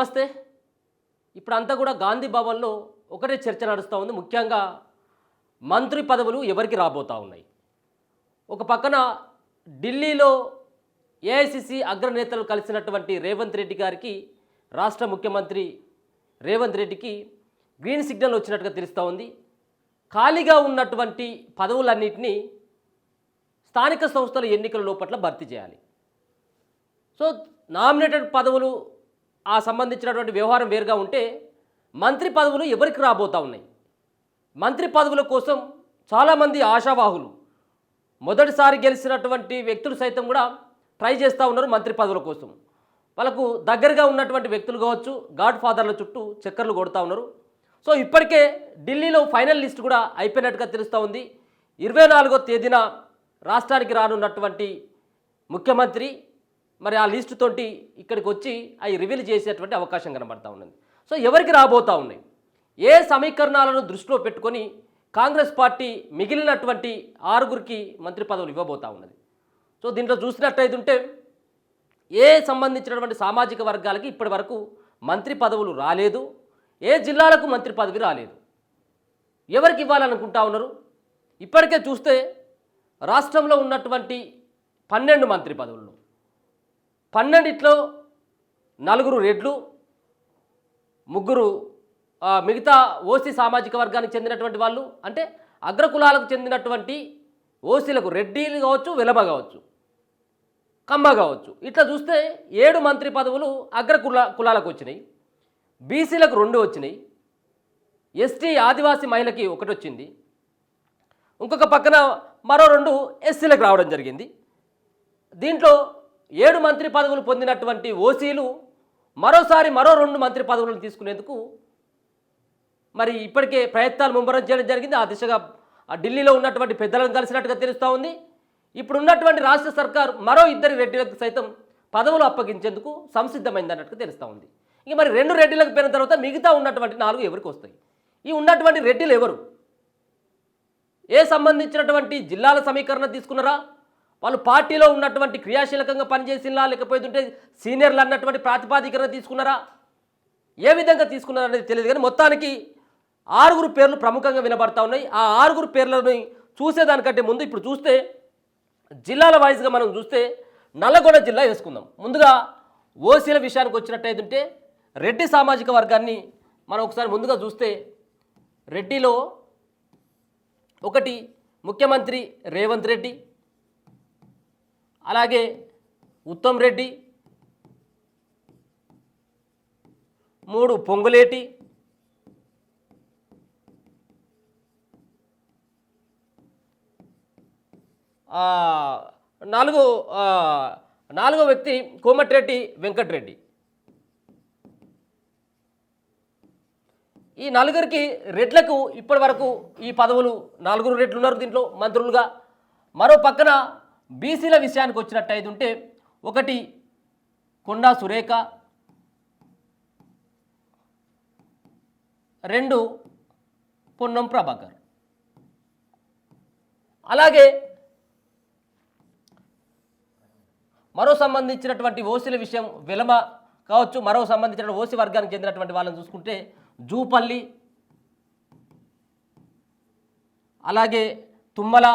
నమస్తే. ఇప్పుడంతా కూడా గాంధీ భవన్లో ఒకటే చర్చ నడుస్తూ ఉంది. ముఖ్యంగా మంత్రి పదవులు ఎవరికి రాబోతూ ఉన్నాయి. ఒక పక్కన ఢిల్లీలో ఏఐసిసి అగ్రనేతలు కలిసినటువంటి రేవంత్ రెడ్డి గారికి, రాష్ట్ర ముఖ్యమంత్రి రేవంత్ రెడ్డికి గ్రీన్ సిగ్నల్ వచ్చినట్టుగా తెలుస్తూ ఉంది. ఖాళీగా ఉన్నటువంటి పదవులన్నింటినీ స్థానిక సంస్థల ఎన్నికల లోపట్ల భర్తీ చేయాలి. సో నామినేటెడ్ పదవులు ఆ సంబంధించినటువంటి వ్యవహారం వేరుగా ఉంటే, మంత్రి పదవులు ఎవరికి రాబోతూ ఉన్నాయి. మంత్రి పదవుల కోసం చాలామంది ఆశావాహులు, మొదటిసారి గెలిచినటువంటి వ్యక్తులు సైతం కూడా ట్రై చేస్తూ ఉన్నారు మంత్రి పదవుల కోసం. వాళ్ళకు దగ్గరగా ఉన్నటువంటి వ్యక్తులు కావచ్చు, గాడ్ ఫాదర్ల చుట్టూ చక్కర్లు కొడుతూ ఉన్నారు. సో ఇప్పటికే ఢిల్లీలో ఫైనల్ లిస్ట్ కూడా అయిపోయినట్టుగా తెలుస్తూ ఉంది. 24వ తేదీన రాష్ట్రానికి రానున్నటువంటి ముఖ్యమంత్రి మరి ఆ లిస్టు తోటి ఇక్కడికి వచ్చి అవి రివీల్ చేసేటువంటి అవకాశం కనబడతా ఉన్నది. సో ఎవరికి రాబోతూ ఉన్నాయి, ఏ సమీకరణాలను దృష్టిలో పెట్టుకొని కాంగ్రెస్ పార్టీ మిగిలినటువంటి 6గురికి మంత్రి పదవులు ఇవ్వబోతూ ఉన్నది. సో దీంట్లో చూసినట్టయితే ఏ సంబంధించినటువంటి సామాజిక వర్గాలకి ఇప్పటి వరకు మంత్రి పదవులు రాలేదు, ఏ జిల్లాలకు మంత్రి పదవి రాలేదు. ఎవరికి ఇవ్వాలనుకుంటా ఉన్నారు? ఇప్పటికే చూస్తే రాష్ట్రంలో ఉన్నటువంటి 12 మంత్రి పదవుల్లో 12లో 4 రెడ్లు, 3 మిగతా ఓసీ సామాజిక వర్గానికి చెందినటువంటి వాళ్ళు, అంటే అగ్రకులాలకు చెందినటువంటి ఓసీలకు రెడ్డిలు కావచ్చు, వెలమ కావచ్చు, కమ్మ కావచ్చు. ఇట్లా చూస్తే 7 మంత్రి పదవులు కులాలకు వచ్చినాయి, బీసీలకు 2 వచ్చినాయి, ఎస్టీ ఆదివాసీ మహిళకి 1 వచ్చింది, ఇంకొక పక్కన మరో 2 ఎస్సీలకు రావడం జరిగింది. దీంట్లో 7 మంత్రి పదవులు పొందినటువంటి ఓసీలు మరోసారి మరో 2 మంత్రి పదవులను తీసుకునేందుకు మరి ఇప్పటికే ప్రయత్నాలు ముమ్మరం చేయడం జరిగింది. ఆ దిశగా ఢిల్లీలో ఉన్నటువంటి పెద్దలను కలిసినట్టుగా తెలుస్తూ ఉంది. ఇప్పుడు ఉన్నటువంటి రాష్ట్ర సర్కార్ మరో 2 రెడ్డిలకు సైతం పదవులు అప్పగించేందుకు సంసిద్ధమైందన్నట్టుగా తెలుస్తూ ఉంది. ఇక మరి 2 రెడ్డిలకు పోయిన తర్వాత మిగతా ఉన్నటువంటి 4 ఎవరికి వస్తాయి? ఈ ఉన్నటువంటి రెడ్డిలు ఎవరు? ఏ సంబంధించినటువంటి జిల్లాల సమీకరణ తీసుకున్నారా? వాళ్ళు పార్టీలో ఉన్నటువంటి క్రియాశీలకంగా పనిచేసినా, లేకపోతే సీనియర్లు అన్నటువంటి ప్రాతిపాదికన తీసుకున్నారా? ఏ విధంగా తీసుకున్నారా అనేది తెలియదు. కానీ మొత్తానికి 6 పేర్లు ప్రముఖంగా వినబడతా ఉన్నాయి. ఆ 6 పేర్లని చూసేదానికంటే ముందు ఇప్పుడు చూస్తే జిల్లాల వైజ్గా మనం చూస్తే నల్లగొండ జిల్లా వేసుకుందాం. ముందుగా ఓసీల విషయానికి వచ్చినట్టయితే రెడ్డి సామాజిక వర్గాన్ని మనం ఒకసారి ముందుగా చూస్తే, రెడ్డిలో 1 ముఖ్యమంత్రి రేవంత్ రెడ్డి, అలాగే ఉత్తమ్ రెడ్డి, 3 పొంగులేటి, 4వ వ్యక్తి కోమటిరెడ్డి వెంకటరెడ్డి. ఈ 4గురికి రెడ్లకు ఇప్పటి వరకు ఈ పదవులు 4 రెడ్లు ఉన్నారు దీంట్లో మంత్రులుగా. మరో పక్కన బీసీల విషయానికి వచ్చినట్టయితే 1 కొండా సురేఖ, 2 పొన్నం ప్రభాకర్. అలాగే మరో సంబంధించినటువంటి ఓసీల విషయం వెలమ కావచ్చు, మరో సంబంధించిన ఓసీ వర్గానికి చెందినటువంటి వాళ్ళని చూసుకుంటే జూపల్లి, అలాగే తుమ్మల,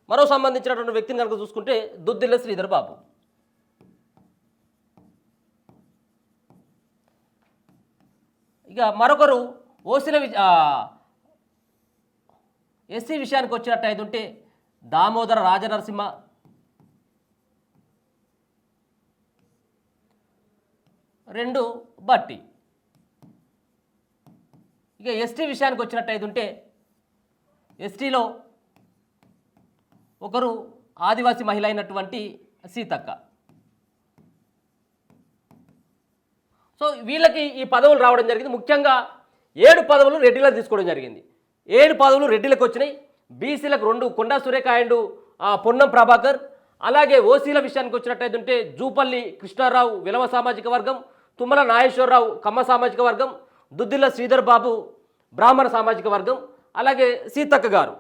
మరో సంబంధించినటువంటి వ్యక్తిని కనుక చూసుకుంటే దుద్దిల్ల శ్రీధర్ బాబు. ఇక మరొకరు ఓసీల ఎస్సీ విషయానికి వచ్చినట్టయితే దామోదర రాజనరసింహ, 2 బట్టి. ఇక ఎస్టీ విషయానికి వచ్చినట్టయితే ఎస్టీలో 1 ఆదివాసీ మహిళ అయినటువంటి సీతక్క. సో వీళ్ళకి ఈ పదవులు రావడం జరిగింది. ముఖ్యంగా 7 పదవులు రెడ్డిలకు తీసుకోవడం జరిగింది. 7 పదవులు రెడ్డిలకు వచ్చినాయి. బీసీలకు 2 కొండా సురేఖ అండ్ పొన్నం ప్రభాకర్. అలాగే ఓసీల విషయానికి వచ్చినట్టయితే జూపల్లి కృష్ణారావు విలమ సామాజిక వర్గం, తుమ్మల నాగేశ్వరరావు కమ్మ సామాజిక వర్గం, దుద్దిల్ల శ్రీధర్ బాబు బ్రాహ్మణ సామాజిక వర్గం, అలాగే సీతక్క గారు.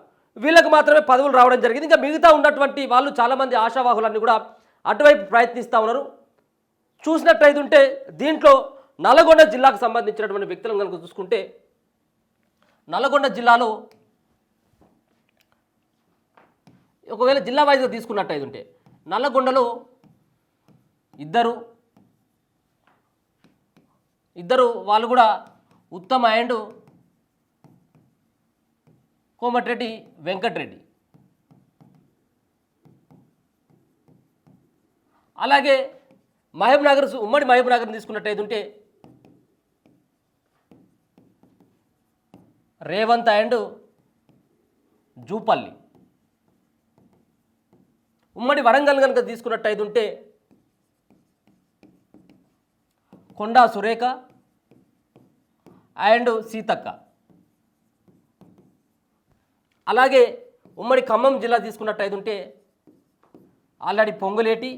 వీళ్ళకు మాత్రమే పదవులు రావడం జరిగింది. ఇంకా మిగతా ఉన్నటువంటి వాళ్ళు చాలామంది ఆశావాహులన్నీ కూడా అటువైపు ప్రయత్నిస్తూ ఉన్నారు. చూసినట్టయితే దీంట్లో నల్గొండ జిల్లాకు సంబంధించినటువంటి వ్యక్తులను కనుక చూసుకుంటే నల్గొండ జిల్లాలో ఒకవేళ జిల్లా వైజ్గా తీసుకున్నట్టయితే నల్లగొండలో ఇద్దరు వాళ్ళు కూడా ఉత్తమ్ అండ్ కోమటిరెడ్డి వెంకటరెడ్డి. అలాగే మహబూబ్నగర్ ఉమ్మడి మహబూబ్నగర్ని తీసుకున్నట్టయితే రేవంత్ అండ్ జూపల్లి. ఉమ్మడి వరంగల్ కనుక తీసుకున్నట్టయితే కొండా సురేఖ అండ్ సీతక్క. అలాగే ఉమ్మడి ఖమ్మం జిల్లా తీసుకున్నట్టయితే ఆల్రెడీ పొంగులేటి,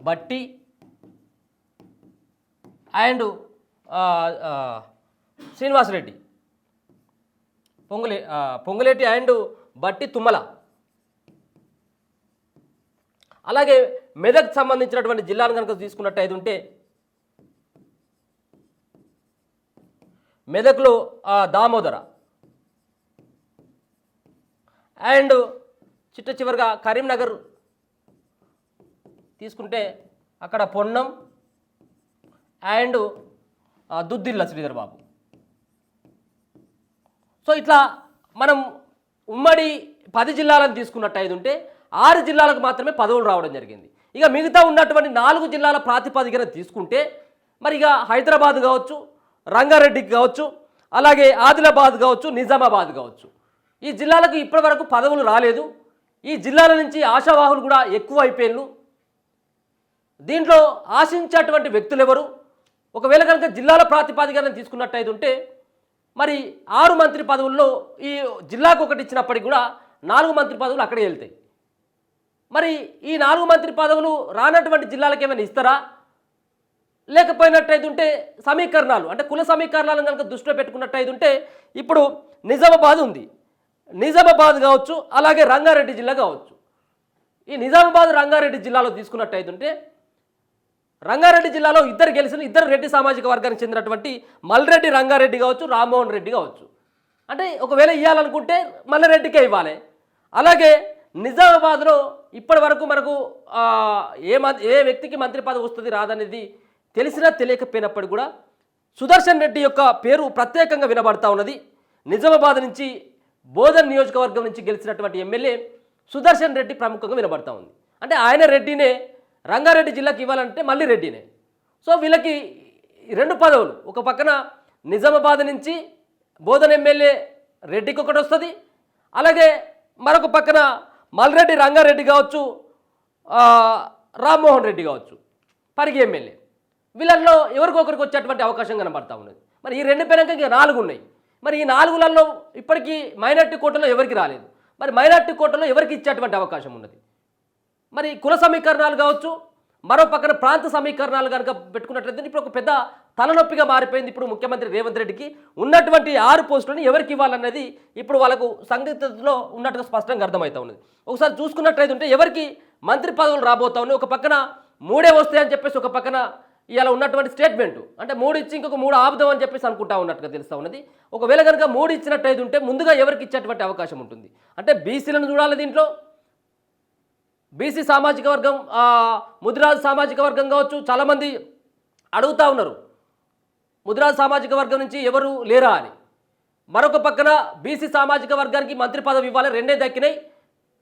బట్టి అండ్ శ్రీనివాసరెడ్డి. పొంగులేటి అండ్ బట్టి తుమ్మల. అలాగే మెదక్ సంబంధించినటువంటి జిల్లాను కనుక తీసుకున్నట్టయితే మెదక్లో దామోదర అండ్ చివరిగా కరీంనగర్ తీసుకుంటే అక్కడ పొన్నం అండ్ దుద్దిల్ల శ్రీధర్ బాబు. సో ఇట్లా మనం ఉమ్మడి 10 జిల్లాలను తీసుకున్నట్టయితే 6 జిల్లాలకు మాత్రమే పదవులు రావడం జరిగింది. ఇక మిగతా ఉన్నటువంటి 4 జిల్లాల ప్రాతిపదికన తీసుకుంటే మరి ఇక హైదరాబాద్ కావచ్చు, రంగారెడ్డికి కావచ్చు, అలాగే ఆదిలాబాద్ కావచ్చు, నిజామాబాద్ కావచ్చు, ఈ జిల్లాలకు ఇప్పటివరకు పదవులు రాలేదు. ఈ జిల్లాల నుంచి ఆశావాహులు కూడా ఎక్కువ అయిపోయినారు. దీంట్లో ఆశించేటువంటి వ్యక్తులు ఎవరు? ఒకవేళ కనుక జిల్లాల ప్రాతిపదికన తీసుకున్నట్టయితే మరి 6 మంత్రి పదవుల్లో ఈ జిల్లాకు ఒకటి ఇచ్చినప్పటికీ కూడా 4 మంత్రి పదవులు అక్కడే వెళ్తాయి. మరి ఈ 4 మంత్రి పదవులు రానటువంటి జిల్లాలకు ఏమైనా ఇస్తారా? లేకపోయినట్టయితే సమీకరణాలు అంటే కుల సమీకరణాలను కనుక దృష్టిలో పెట్టుకున్నట్టయితే ఇప్పుడు నిజామాబాద్ ఉంది, నిజామాబాద్ కావచ్చు, అలాగే రంగారెడ్డి జిల్లా కావచ్చు. ఈ నిజామాబాద్ రంగారెడ్డి జిల్లాలో తీసుకున్నట్టయితే రంగారెడ్డి జిల్లాలో ఇద్దరు రెడ్డి సామాజిక వర్గానికి చెందినటువంటి మల్రెడ్డి రంగారెడ్డి కావచ్చు, రామ్మోహన్ రెడ్డి కావచ్చు. అంటే ఒకవేళ ఇవ్వాలనుకుంటే మల్లారెడ్డికే ఇవ్వాలి. అలాగే నిజామాబాద్లో ఇప్పటి వరకు మనకు ఏ వ్యక్తికి మంత్రి పదవి వస్తుంది రాదనేది తెలిసినా తెలియకపోయినప్పటికీ కూడా సుదర్శన్ రెడ్డి యొక్క పేరు ప్రత్యేకంగా వినబడతా ఉన్నది. నిజామాబాద్ నుంచి బోధన్ నియోజకవర్గం నుంచి గెలిచినటువంటి ఎమ్మెల్యే సుదర్శన్ రెడ్డి ప్రముఖంగా వినబడతా ఉంది. అంటే ఆయన రెడ్డినే రంగారెడ్డి జిల్లాకి ఇవ్వాలంటే మళ్ళీ రెడ్డినే. సో వీళ్ళకి 2 పదవులు, ఒక పక్కన నిజామాబాద్ నుంచి బోధన్ ఎమ్మెల్యే రెడ్డికి ఒకటి వస్తుంది, అలాగే మరొక పక్కన మల్రెడ్డి రంగారెడ్డి కావచ్చు, రామ్మోహన్ రెడ్డి కావచ్చు, పరిగి ఎమ్మెల్యే. వీళ్ళల్లో ఎవరికొకరికి వచ్చేటువంటి అవకాశం కనబడతా ఉన్నది. మరి ఈ 2 పేరంగా ఇంకా 4 ఉన్నాయి. మరి ఈ 4లలో ఇప్పటికీ మైనార్టీ కోటాలో ఎవరికి రాలేదు. మరి మైనార్టీ కోటాలో ఎవరికి ఇచ్చేటువంటి అవకాశం ఉన్నది? మరి కుల సమీకరణాలు కావచ్చు, మరో పక్కన ప్రాంత సమీకరణాలు కనుక పెట్టుకున్నట్లయితే ఇప్పుడు ఒక పెద్ద తలనొప్పిగా మారిపోయింది. ఇప్పుడు ముఖ్యమంత్రి రేవంత్ రెడ్డికి ఉన్నటువంటి 6 పోస్టులను ఎవరికి ఇవ్వాలన్నది ఇప్పుడు వాళ్ళకు సందిగ్ధతలో ఉన్నట్టుగా స్పష్టంగా అర్థమవుతా ఉన్నది. ఒకసారి చూసుకున్నట్లయితే ఎవరికి మంత్రి పదవులు రాబోతా ఉన్నాయి. ఒక పక్కన 3 వస్తాయని చెప్పేసి ఒక పక్కన ఇలా ఉన్నటువంటి స్టేట్మెంటు అంటే 3 ఇచ్చి ఇంకొక 3 ఆపుదాం అని చెప్పేసి అనుకుంటా ఉన్నట్టుగా తెలుస్తూ ఉన్నది. ఒకవేళ కనుక 3 ఇచ్చినట్టయితే ముందుగా ఎవరికి ఇచ్చేటువంటి అవకాశం ఉంటుంది అంటే బీసీలను చూడాలి. దీంట్లో బీసీ సామాజిక వర్గం, ముదిరాజు సామాజిక వర్గం కావచ్చు, చాలామంది అడుగుతూ ఉన్నారు ముదిరాజు సామాజిక వర్గం నుంచి ఎవరు లేరా అని. మరొక పక్కన బీసీ సామాజిక వర్గానికి మంత్రి పదవి ఇవ్వాలి, 2 దక్కినాయి,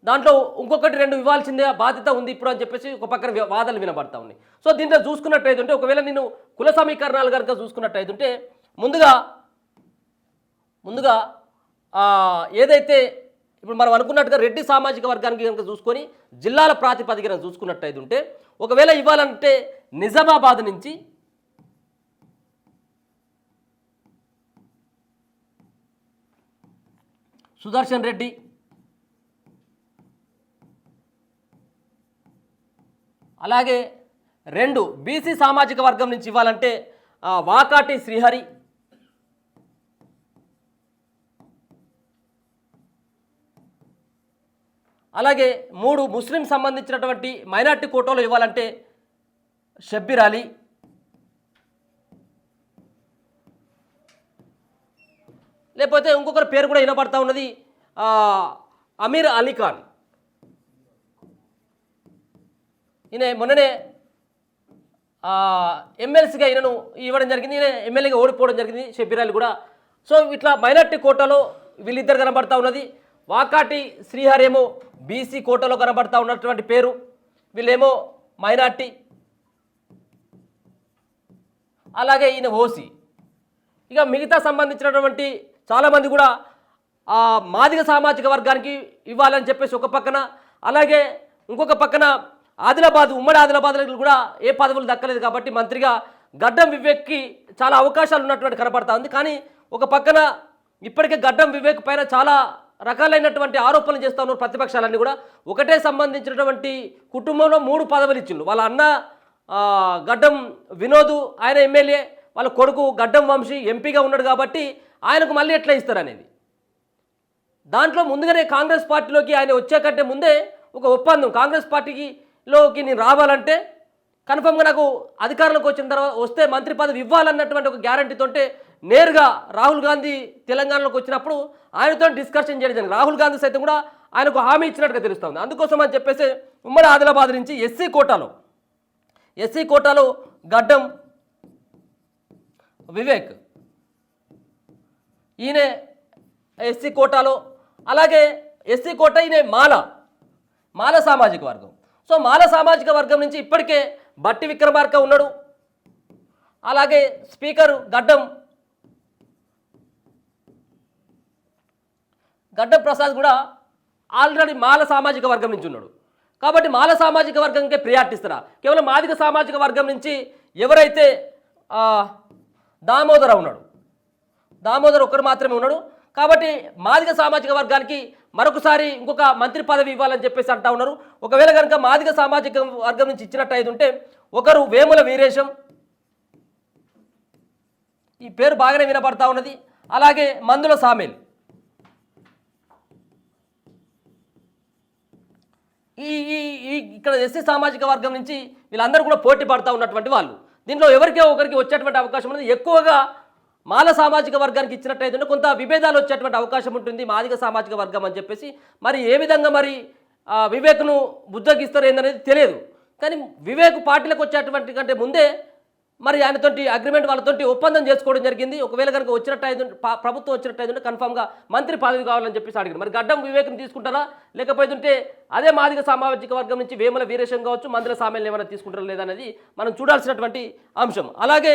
దాంట్లో ఇంకొకటి 2 ఇవ్వాల్సిందే బాధ్యత ఉంది ఇప్పుడు అని చెప్పేసి ఒక పక్కన వాదనలు వినబడతా ఉన్నాయి. సో దీంట్లో చూసుకున్నట్టయితే ఒకవేళ నేను కుల సమీకరణాలు కనుక చూసుకున్నట్టయితే ముందుగా ఏదైతే ఇప్పుడు మనం అనుకున్నట్టుగా రెడ్డి సామాజిక వర్గానికి కనుక చూసుకొని జిల్లాల ప్రాతిపదికన చూసుకున్నట్టయితే ఒకవేళ ఇవ్వాలంటే నిజామాబాద్ నుంచి సుదర్శన్ రెడ్డి, అలాగే 2 బీసీ సామాజిక వర్గం నుంచి ఇవ్వాలంటే వాకాటి శ్రీహరి, అలాగే 3 ముస్లిం సంబంధించినటువంటి మైనార్టీ కోటాలో ఇవ్వాలంటే షబ్బీర్ అలీ, లేకపోతే ఇంకొకరి పేరు కూడా వినపడతా ఉన్నది అమీర్ అలీ ఖాన్. ఈయన మొన్ననే ఎమ్మెల్సీగా ఈయనను ఇవ్వడం జరిగింది, ఈయన ఎమ్మెల్యేగా ఓడిపోవడం జరిగింది షబ్బీర్ అలీ కూడా. సో ఇట్లా మైనార్టీ కోటాలో వీళ్ళిద్దరు కనబడతా ఉన్నది. వాకాటి శ్రీహరి ఏమో బీసీ కోటాలో కనబడతా ఉన్నటువంటి పేరు, వీళ్ళేమో మైనార్టీ. అలాగే ఈయన ఓసీ. ఇక మిగతా సంబంధించినటువంటి చాలామంది కూడా మాదిగ సామాజిక వర్గానికి ఇవ్వాలని చెప్పేసి ఒక పక్కన, అలాగే ఇంకొక పక్కన ఆదిలాబాద్, ఉమ్మడి ఆదిలాబాద్లో కూడా ఏ పదవులు దక్కలేదు కాబట్టి మంత్రిగా గడ్డం వివేక్కి చాలా అవకాశాలు ఉన్నటువంటి కనపడతా ఉంది. కానీ ఒక పక్కన ఇప్పటికే గడ్డం వివేక్ పైన చాలా రకాలైనటువంటి ఆరోపణలు చేస్తూ ఉన్నారు ప్రతిపక్షాలన్నీ కూడా. ఒకటే సంబంధించినటువంటి కుటుంబంలో 3 పదవులు ఇచ్చిండ్రు. వాళ్ళ అన్న గడ్డం వినోద్, ఆయన ఎమ్మెల్యే, వాళ్ళ కొడుకు గడ్డం వంశీ ఎంపీగా ఉన్నాడు కాబట్టి ఆయనకు మళ్ళీ ఎట్లా ఇస్తారనేది. దాంట్లో ముందుగానే కాంగ్రెస్ పార్టీలోకి ఆయన వచ్చే కంటే ముందే ఒక ఒప్పందం, కాంగ్రెస్ పార్టీలోకి నేను రావాలంటే కన్ఫర్మ్గా నాకు అధికారంలోకి వచ్చిన తర్వాత వస్తే మంత్రి పదవి ఇవ్వాలన్నటువంటి ఒక గ్యారంటీతోటే నేరుగా రాహుల్ గాంధీ తెలంగాణలోకి వచ్చినప్పుడు ఆయనతో డిస్కషన్ చేయడం జరిగింది. రాహుల్ గాంధీ సైతం కూడా ఆయనకు హామీ ఇచ్చినట్టుగా తెలుస్తుంది. అందుకోసం అని చెప్పేసి ఉమ్మడి ఆదిలాబాద్ నుంచి ఎస్సీ కోటాలో గడ్డం వివేక్ ఈయన ఎస్సీ కోటాలో, అలాగే ఎస్సీ కోట ఈయన మాల సామాజిక వర్గం. సో మాల సామాజిక వర్గం నుంచి ఇప్పటికే బట్టి విక్రమార్క ఉన్నాడు, అలాగే స్పీకర్ గడ్డం ప్రసాద్ కూడా ఆల్రెడీ మాల సామాజిక వర్గం నుంచి ఉన్నాడు. కాబట్టి మాల సామాజిక వర్గంకే ప్రియారిటీ ఇస్తారా? కేవలం మాదిగ సామాజిక వర్గం నుంచి ఎవరైతే దామోదర్ ఒక్కరు మాత్రమే ఉన్నాడు. కాబట్టి మాదిగ సామాజిక వర్గానికి మరొకసారి ఇంకొక మంత్రి పదవి ఇవ్వాలని చెప్పేసి అంటా ఉన్నారు. ఒకవేళ కనుక మాదిగ సామాజిక వర్గం నుంచి ఇచ్చినట్టు అయితే ఉంటే ఒకరు వేముల వీరేశం, ఈ పేరు బాగానే వినపడతా ఉన్నది. అలాగే మందుల సామేల్, ఇక్కడ ఎస్సీ సామాజిక వర్గం నుంచి వీళ్ళందరూ కూడా పోటీ పడుతూ ఉన్నటువంటి వాళ్ళు. దీంట్లో ఎవరికో ఒకరికి వచ్చేటువంటి అవకాశం ఉన్నది. ఎక్కువగా మాల సామాజిక వర్గానికి ఇచ్చినట్టయితే కొంత విభేదాలు వచ్చేటువంటి అవకాశం ఉంటుంది మాదిగ సామాజిక వర్గం అని చెప్పేసి. మరి ఏ విధంగా మరి వివేక్ను బుజ్జగిస్తారు ఏందనేది తెలియదు. కానీ వివేక్ పార్టీలకు వచ్చేటువంటి కంటే ముందే మరి ఆయనతోటి అగ్రిమెంట్, వాళ్ళతోటి ఒప్పందం చేసుకోవడం జరిగింది. ఒకవేళ కనుక వచ్చినట్టయితే ప్రభుత్వం వచ్చినట్టయితే కన్ఫామ్గా మంత్రి పదవి కావాలని చెప్పేసి అడిగారు. మరి గడ్డం వివేక్ని తీసుకుంటారా, లేకపోతే అదే మాదిగ సామాజిక వర్గం నుంచి వేముల వీరేశం కావచ్చు, మందుల సామేల్ని ఏమైనా తీసుకుంటారా లేదనేది మనం చూడాల్సినటువంటి అంశం. అలాగే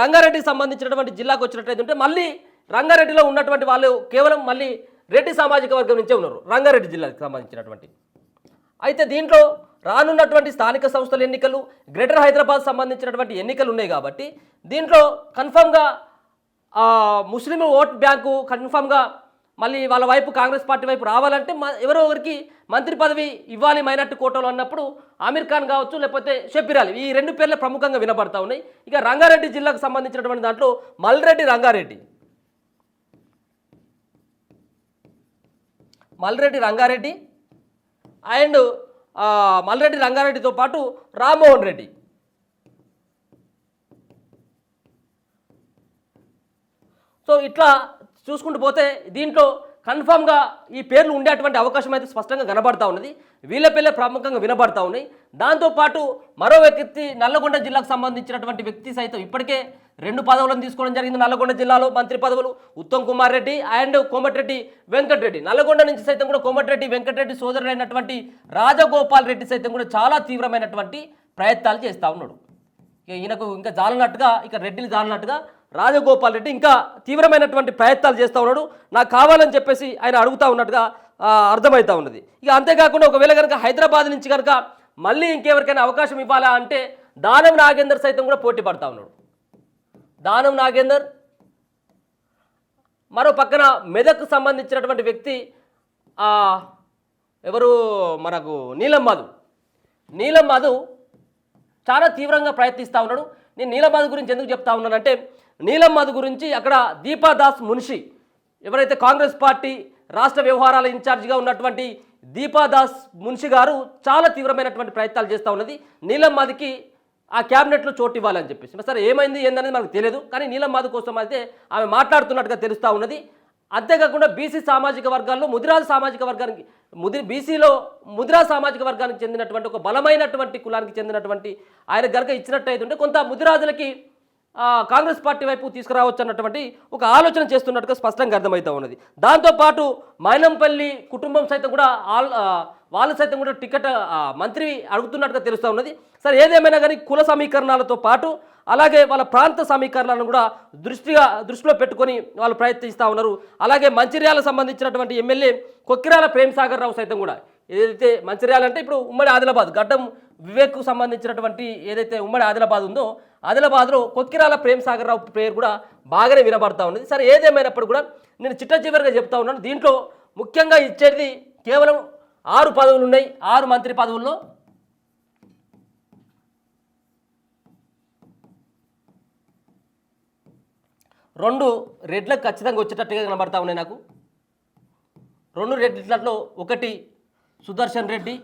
రంగారెడ్డికి సంబంధించినటువంటి జిల్లాకు వచ్చినట్టయితే మళ్ళీ రంగారెడ్డిలో ఉన్నటువంటి వాళ్ళు కేవలం మళ్ళీ రెడ్డి సామాజిక వర్గం నుంచే ఉన్నారు రంగారెడ్డి జిల్లాకు సంబంధించినటువంటి. అయితే దీంట్లో రానున్నటువంటి స్థానిక సంస్థల ఎన్నికలు, గ్రేటర్ హైదరాబాద్ సంబంధించినటువంటి ఎన్నికలు ఉన్నాయి కాబట్టి దీంట్లో కన్ఫామ్గా ముస్లిం ఓట్ బ్యాంకు కన్ఫామ్గా మళ్ళీ వాళ్ళ వైపు కాంగ్రెస్ పార్టీ వైపు రావాలంటే ఎవరో ఒకరికి మంత్రి పదవి ఇవ్వాలి మైనార్టీ కోటాలో అన్నప్పుడు ఆమీర్ ఖాన్ కావచ్చు, లేకపోతే షబ్బీర్ అలీ, ఈ 2 పేర్లే ప్రముఖంగా వినపడతా ఉన్నాయి. ఇక రంగారెడ్డి జిల్లాకు సంబంధించినటువంటి దాంట్లో మల్రెడ్డి రంగారెడ్డి అండ్ మల్రెడ్డి రంగారెడ్డితో పాటు రామ్మోహన్ రెడ్డి. సో ఇట్లా చూసుకుంటూ పోతే దీంట్లో కన్ఫామ్గా ఈ పేర్లు ఉండేటువంటి అవకాశం అయితే స్పష్టంగా కనబడతా ఉన్నది. వీళ్ళ పేర్లే ప్రముఖంగా వినబడతా ఉన్నాయి. దాంతోపాటు మరో వ్యక్తి నల్లగొండ జిల్లాకు సంబంధించినటువంటి వ్యక్తి సైతం ఇప్పటికే 2 పదవులను తీసుకోవడం జరిగింది. నల్లగొండ జిల్లాలో మంత్రి పదవులు ఉత్తమ్ కుమార్ రెడ్డి అండ్ కోమటిరెడ్డి వెంకటరెడ్డి. నల్లగొండ నుంచి సైతం కూడా కోమటిరెడ్డి వెంకటరెడ్డి సోదరుడైనటువంటి రాజగోపాల్ రెడ్డి సైతం కూడా చాలా తీవ్రమైనటువంటి ప్రయత్నాలు చేస్తూ ఉన్నాడు. ఈయనకు ఇంకా జాలనట్టుగా, ఇక రెడ్డిని జాలనట్టుగా రాజగోపాల్ రెడ్డి ఇంకా తీవ్రమైనటువంటి ప్రయత్నాలు చేస్తూ ఉన్నాడు. నాకు కావాలని చెప్పేసి ఆయన అడుగుతూ ఉన్నట్టుగా అర్థమవుతూ ఉన్నది. ఇక అంతేకాకుండా ఒకవేళ కనుక హైదరాబాద్ నుంచి కనుక మళ్ళీ ఇంకెవరికైనా అవకాశం ఇవ్వాలా అంటే దానం నాగేందర్ సైతం కూడా పోటీ పడుతూ ఉన్నాడు. దానం నాగేందర్, మరో పక్కన మెదక్కు సంబంధించినటువంటి వ్యక్తి ఎవరు మనకు నీలం మధు చాలా తీవ్రంగా ప్రయత్నిస్తూ ఉన్నాడు. నేను నీలం మధు గురించి ఎందుకు చెప్తా ఉన్నానంటే నీలం మధు గురించి అక్కడ దీపాదాస్ మున్షి ఎవరైతే కాంగ్రెస్ పార్టీ రాష్ట్ర వ్యవహారాల ఇన్ఛార్జిగా ఉన్నటువంటి దీపాదాస్ మున్షి గారు చాలా తీవ్రమైనటువంటి ప్రయత్నాలు చేస్తూ ఉన్నది నీలం మాదికి ఆ క్యాబినెట్లో చోటు ఇవ్వాలని చెప్పేసి. సరే ఏమైంది ఏందనేది మనకు తెలియదు, కానీ నీలం మాది కోసం అయితే ఆమె మాట్లాడుతున్నట్టుగా తెలుస్తూ ఉన్నది. అంతేకాకుండా బీసీ సామాజిక వర్గాల్లో ముదిరాజు సామాజిక వర్గానికి బీసీలో ముదిరాజు సామాజిక వర్గానికి చెందినటువంటి ఒక బలమైనటువంటి కులానికి చెందినటువంటి ఆయన గనక ఇచ్చినట్టయితే కొంత ముదిరాజులకి కాంగ్రెస్ పార్టీ వైపు తీసుకురావచ్చు అన్నటువంటి ఒక ఆలోచన చేస్తున్నట్టుగా స్పష్టంగా అర్థమవుతూ ఉన్నది. దాంతోపాటు మైనంపల్లి కుటుంబం సైతం కూడా వాళ్ళు సైతం కూడా టికెట్ మంత్రి అడుగుతున్నట్టుగా తెలుస్తూ ఉన్నది. సరే ఏదేమైనా కానీ కుల సమీకరణాలతో పాటు అలాగే వాళ్ళ ప్రాంత సమీకరణలను కూడా దృష్టిలో పెట్టుకొని వాళ్ళు ప్రయత్నిస్తూ ఉన్నారు. అలాగే మంచిర్యాలకు సంబంధించినటువంటి ఎమ్మెల్యే కొక్కిరాల ప్రేమ్సాగర్ రావు సైతం కూడా ఏదైతే మంచిర్యాల అంటే ఇప్పుడు ఉమ్మడి ఆదిలాబాద్ గడ్డం వివేక్కు సంబంధించినటువంటి ఏదైతే ఉమ్మడి ఆదిలాబాద్ ఉందో ఆదిలాబాద్లో కొక్కిరాల ప్రేమ్సాగర్ రావు పేరు కూడా బాగానే వినబడతా ఉన్నది. సరే ఏదేమైనప్పుడు కూడా నేను చిట్టచివరిగా చెప్తా ఉన్నాను, దీంట్లో ముఖ్యంగా ఇచ్చేది కేవలం 6 పదవులు ఉన్నాయి. 6 మంత్రి పదవుల్లో 2 రెడ్లకు ఖచ్చితంగా వచ్చేటట్టుగా కనబడతా ఉన్నాయి నాకు. 2 రెడ్లలో ఒకటి సుదర్శన్ రెడ్డి,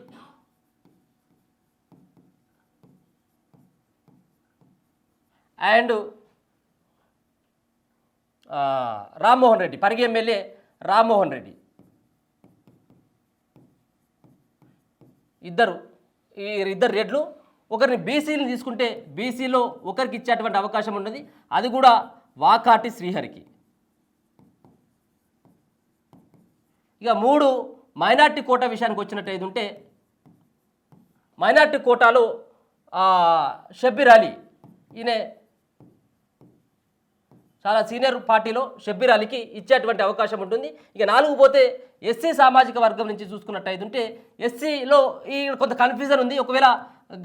అండ్ రామ్మోహన్ రెడ్డి, పరిగి ఎమ్మెల్యే రామ్మోహన్ రెడ్డి. ఇద్దరు రెడ్లు. ఒకరిని బీసీలు తీసుకుంటే బీసీలో ఒకరికి ఇచ్చేటువంటి అవకాశం ఉన్నది, అది కూడా వాకాటి శ్రీహరికి. ఇక 3 మైనార్టీ కోటా విషయానికి వచ్చినట్టయితే ఉంటే మైనార్టీ కోటాలో షబ్బీర్ అలీ, ఈయన చాలా సీనియర్ పార్టీలో షబ్బీర్ అలీకి ఇచ్చేటువంటి అవకాశం ఉంటుంది. ఇక 4 పోతే ఎస్సీ సామాజిక వర్గం నుంచి చూసుకున్నట్టయితే ఉంటే ఎస్సీలో ఈ కొంత కన్ఫ్యూజన్ ఉంది. ఒకవేళ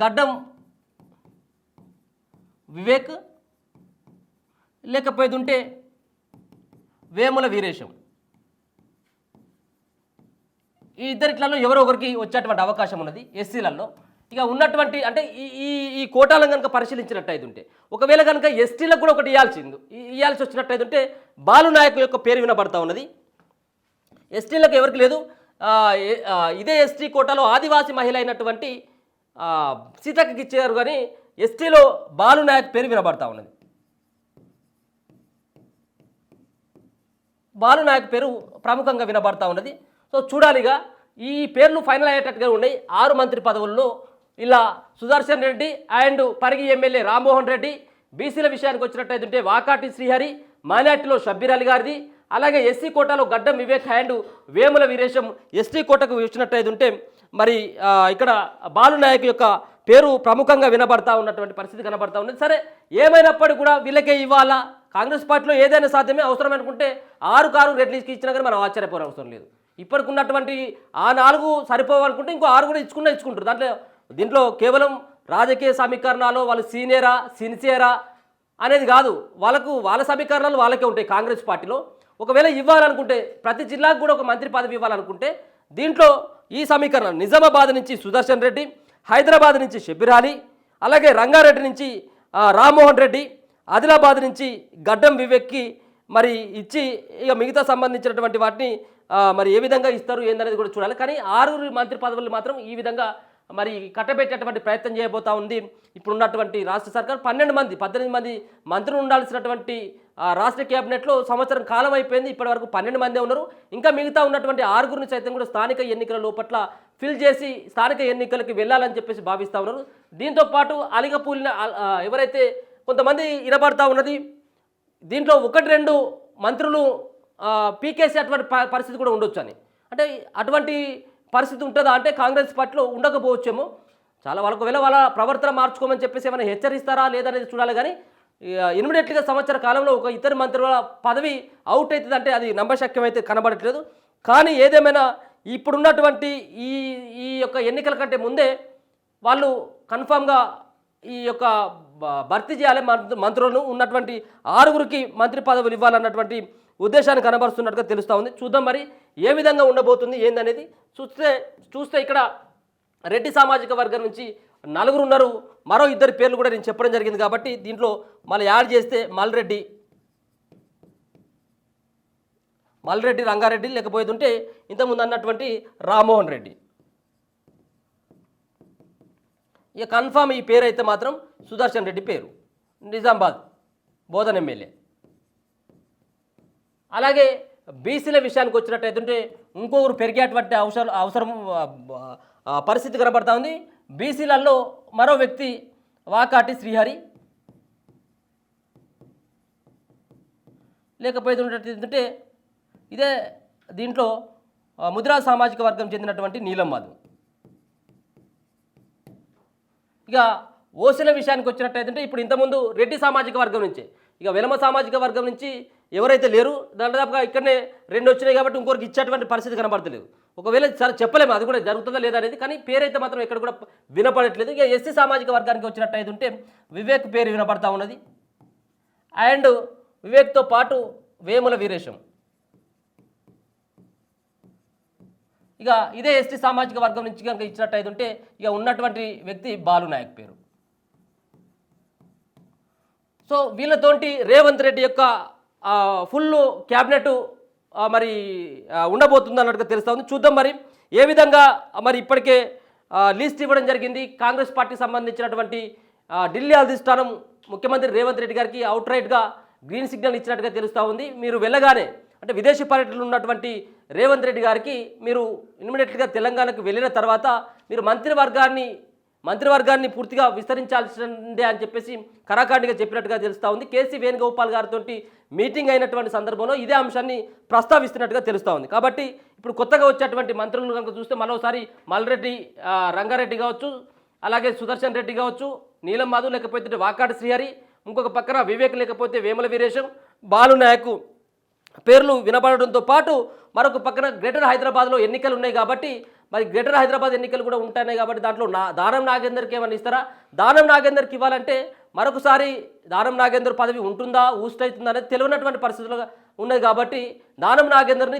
గడ్డం వివేక్ లేకపోతే ఉంటే వేముల వీరేశం, ఈ ఇద్దరిట్లలో ఎవరో ఒకరికి వచ్చేటువంటి అవకాశం ఉన్నది ఎస్సీలలో. ఇక ఉన్నటువంటి అంటే ఈ కోటాలను కనుక పరిశీలించినట్టయితే ఉంటే ఒకవేళ కనుక ఎస్టీలకు కూడా ఒకటి ఇవ్వాల్సి వచ్చినట్టయితే ఉంటే బాలు నాయక్ యొక్క పేరు వినబడతా ఉన్నది. ఎస్టీలకు ఎవరికి లేదు. ఇదే ఎస్టీ కోటాలో ఆదివాసీ మహిళ అయినటువంటి సీతక్కకి ఇచ్చారు, కానీ ఎస్టీలో బాలు నాయక్ పేరు వినబడతా ఉన్నది. బాలు నాయక్ పేరు ప్రముఖంగా వినబడతా ఉన్నది. సో చూడాలిగా ఈ పేర్లు ఫైనల్ అయ్యేటట్టుగా ఉన్నాయి. 6 మంత్రి పదవుల్లో ఇలా సుదర్శన్ రెడ్డి అండ్ పరిగి ఎమ్మెల్యే రామ్మోహన్ రెడ్డి, బీసీల విషయానికి వచ్చినట్టయితే వాకాటి శ్రీహరి, మైనార్టీలో షబ్బీర్ అలీ గారిది, అలాగే ఎస్సీ కోటాలో గడ్డం వివేక్ అండ్ వేముల వీరేశం, ఎస్టీ కోటకు వచ్చినట్టయితే ఉంటే మరి ఇక్కడ బాలు నాయక్ యొక్క పేరు ప్రముఖంగా వినబడతా ఉన్నటువంటి పరిస్థితి కనబడతా ఉన్నది. సరే ఏమైనప్పటికీ కూడా వీళ్ళకే ఇవ్వాలా, కాంగ్రెస్ పార్టీలో ఏదైనా సాధ్యమే, అవసరం అనుకుంటే 6 రెడ్లకి ఇచ్చినా కానీ మనం ఆశ్చర్యపోవడం అవసరం లేదు. ఇప్పటికి ఉన్నటువంటి ఆ 4 సరిపోవాలనుకుంటే ఇంకో 6 కూడా ఇచ్చుకుంటారు. దీంట్లో కేవలం రాజకీయ సమీకరణాలు వాళ్ళు సీనియరా సిన్సియరా అనేది కాదు, వాళ్ళ సమీకరణాలు వాళ్ళకే ఉంటాయి కాంగ్రెస్ పార్టీలో. ఒకవేళ ఇవ్వాలనుకుంటే ప్రతి జిల్లాకు కూడా ఒక మంత్రి పదవి ఇవ్వాలనుకుంటే దీంట్లో ఈ సమీకరణం నిజామాబాద్ నుంచి సుదర్శన్ రెడ్డి, హైదరాబాద్ నుంచి షబ్బీర్ అలీ, అలాగే రంగారెడ్డి నుంచి రామ్మోహన్ రెడ్డి, ఆదిలాబాద్ నుంచి గడ్డం వివేక్కి మరి ఇచ్చి ఇక మిగతా సంబంధించినటువంటి వాటిని మరి ఏ విధంగా ఇస్తారు ఏందనేది కూడా చూడాలి. కానీ 6 మంత్రి పదవులు మాత్రం ఈ విధంగా మరి కట్టబెట్టేటువంటి ప్రయత్నం చేయబోతా ఉంది ఇప్పుడున్నటువంటి రాష్ట్ర సర్కార్. 18 మంది మంత్రులు ఉండాల్సినటువంటి రాష్ట్ర క్యాబినెట్లో సంవత్సరం కాలం అయిపోయింది, ఇప్పటివరకు 12 మందే ఉన్నారు. ఇంకా మిగతా ఉన్నటువంటి 6 సైతం కూడా స్థానిక ఎన్నికల లోపట్ల ఫిల్ చేసి స్థానిక ఎన్నికలకి వెళ్ళాలని చెప్పేసి భావిస్తూ ఉన్నారు. దీంతోపాటు అలిగపూలిన ఎవరైతే కొంతమంది ఇనబడతా ఉన్నది, దీంట్లో 1-2 మంత్రులు పీకేసీ అటువంటి పరిస్థితి కూడా ఉండొచ్చు అని. అంటే అటువంటి పరిస్థితి ఉంటుందా అంటే కాంగ్రెస్ పార్టీలో ఉండకపోవచ్చేమో. చాలా వాళ్ళ ప్రవర్తన మార్చుకోమని చెప్పేసి ఏమైనా హెచ్చరిస్తారా లేదనేది చూడాలి. కానీ ఇమ్మీడియట్గా సంవత్సర కాలంలో ఒక ఇద్దరు మంత్రుల పదవి అవుట్ అవుతుంది అంటే అది నమ్మశక్యం అయితే కనబడట్లేదు. కానీ ఏదేమైనా ఇప్పుడున్నటువంటి ఈ యొక్క ఎన్నికల కంటే ముందే వాళ్ళు కన్ఫామ్గా ఈ యొక్క భర్తీ చేయాలి మంత్రులను, ఉన్నటువంటి 6 మంత్రి పదవులు ఇవ్వాలన్నటువంటి ఉద్దేశాన్ని కనబరుస్తున్నట్టుగా తెలుస్తూ ఉంది. చూద్దాం మరి ఏ విధంగా ఉండబోతుంది ఏందనేది. చూస్తే ఇక్కడ రెడ్డి సామాజిక వర్గం నుంచి 4 ఉన్నారు, మరో 2 పేర్లు కూడా నేను చెప్పడం జరిగింది. కాబట్టి దీంట్లో మళ్ళీ యాడ్ చేస్తే మల్రెడ్డి రంగారెడ్డి, లేకపోతే ఉంటే ఇంతకుముందు అన్నటువంటి రామ్మోహన్ రెడ్డి. ఇక కన్ఫామ్ ఈ పేరు అయితే మాత్రం సుదర్శన్ రెడ్డి పేరు, నిజామాబాద్ బోధన్ ఎమ్మెల్యే. అలాగే బీసీల విషయానికి వచ్చినట్టయితే ఇంకొకరు పెరిగేటువంటి అవసరం పరిస్థితి కనబడతా ఉంది. బీసీలలో మరో వ్యక్తి వాకాటి శ్రీహరి, లేకపోతే ఇదే దీంట్లో ముద్రా సామాజిక వర్గం చెందినటువంటి నీలం మధు. ఇక ఓసీల విషయానికి వచ్చినట్టయితే ఇప్పుడు ఇంతకుముందు రెడ్డి సామాజిక వర్గం నుంచి, ఇక వెలమ సామాజిక వర్గం నుంచి ఎవరైతే లేరు, దాదాపుగా ఇక్కడనే 2 వచ్చినాయి కాబట్టి ఇంకొకరికి ఇచ్చేటువంటి పరిస్థితి కనబడతలేదు. ఒకవేళ సరే చెప్పలేము అది కూడా జరుగుతుందా లేదా అనేది, కానీ పేరైతే మాత్రం ఎక్కడ కూడా వినపడట్లేదు. ఇక ఎస్సీ సామాజిక వర్గానికి వచ్చినట్టయితే వివేక్ పేరు వినపడతా ఉన్నది. అండ్ వివేక్తో పాటు వేముల వీరేశం. ఇక ఇదే ఎస్టీ సామాజిక వర్గం నుంచి కనుక ఇచ్చినట్టయితే ఇక ఉన్నటువంటి వ్యక్తి బాలు నాయక్ పేరు. సో వీళ్ళతోటి రేవంత్ రెడ్డి యొక్క ఫుల్ క్యాబినెట్ మరి ఉండబోతుంది అన్నట్టుగా తెలుస్తూ ఉంది. చూద్దాం మరి ఏ విధంగా. మరి ఇప్పటికే లిస్ట్ ఇవ్వడం జరిగింది కాంగ్రెస్ పార్టీకి సంబంధించినటువంటి ఢిల్లీ అధిష్టానం ముఖ్యమంత్రి రేవంత్ రెడ్డి గారికి అవుట్రైట్గా గ్రీన్ సిగ్నల్ ఇచ్చినట్టుగా తెలుస్తూ ఉంది. మీరు వెళ్ళగానే అంటే విదేశీ పర్యటనలో ఉన్నటువంటి రేవంత్ రెడ్డి గారికి మీరు ఇమ్మీడియట్గా తెలంగాణకు వెళ్ళిన తర్వాత మీరు మంత్రివర్గాన్ని పూర్తిగా విస్తరించాల్సిందే అని చెప్పేసి కరాఖండిగా చెప్పినట్టుగా తెలుస్తూ ఉంది. కేసీ వేణుగోపాల్ గారితో మీటింగ్ అయినటువంటి సందర్భంలో ఇదే అంశాన్ని ప్రస్తావిస్తున్నట్టుగా తెలుస్తూ ఉంది. కాబట్టి ఇప్పుడు కొత్తగా వచ్చేటువంటి మంత్రులను కనుక చూస్తే మరోసారి మల్రెడ్డి రంగారెడ్డి కావచ్చు, అలాగే సుదర్శన్ రెడ్డి కావచ్చు, నీలం మధు, లేకపోతే వాకాటి శ్రీహరి, ఇంకొక పక్కన వివేక్, లేకపోతే వేముల వీరేశం, బాలు నాయక్ పేర్లు వినపడడంతో పాటు మరొక పక్కన గ్రేటర్ హైదరాబాద్లో ఎన్నికలు ఉన్నాయి కాబట్టి మరి గ్రేటర్ హైదరాబాద్ ఎన్నికలు కూడా ఉంటున్నాయి కాబట్టి దాంట్లో దానం నాగేందర్కి ఏమన్నా ఇస్తారా? దానం నాగేందర్కి ఇవ్వాలంటే మరొకసారి దానం నాగేందర్ పదవి ఉంటుందా, ఊస్టవుతుందా అనేది తెలియనటువంటి పరిస్థితులు ఉన్నది కాబట్టి దానం నాగేందర్ని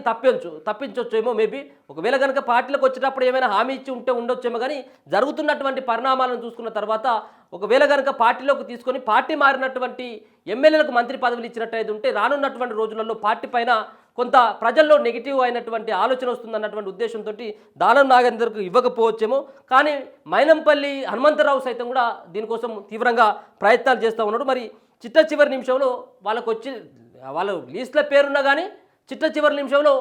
తప్పించొచ్చేమో మేబీ. ఒకవేళ కనుక పార్టీలకు వచ్చేటప్పుడు ఏమైనా హామీ ఇచ్చి ఉంటే ఉండొచ్చేమో, కానీ జరుగుతున్నటువంటి పరిణామాలను చూసుకున్న తర్వాత ఒకవేళ కనుక పార్టీలోకి తీసుకొని పార్టీ మారినటువంటి ఎమ్మెల్యేలకు మంత్రి పదవులు ఇచ్చినట్టయితే ఉంటే రానున్నటువంటి రోజులలో పార్టీ పైన కొంత ప్రజల్లో నెగిటివ్ అయినటువంటి ఆలోచన వస్తుందన్నటువంటి ఉద్దేశంతో దానం నాగేందర్కు ఇవ్వకపోవచ్చేమో. కానీ మైనంపల్లి హనుమంతరావు సైతం కూడా దీనికోసం తీవ్రంగా ప్రయత్నాలు చేస్తూ ఉన్నాడు. మరి చిట్ట చివరి నిమిషంలో వాళ్ళ లీస్ట్లో పేరున్నా కానీ చివరి నిమిషంలో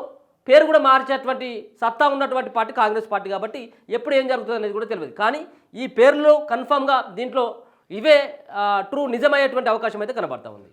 పేరు కూడా మార్చేటువంటి సత్తా ఉన్నటువంటి పార్టీ కాంగ్రెస్ పార్టీ కాబట్టి ఎప్పుడు ఏం జరుగుతుంది అనేది కూడా తెలియదు. కానీ ఈ పేర్లు కన్ఫామ్గా దీంట్లో ఇవే నిజమయ్యేటువంటి అవకాశం అయితే కనబడతా ఉంది.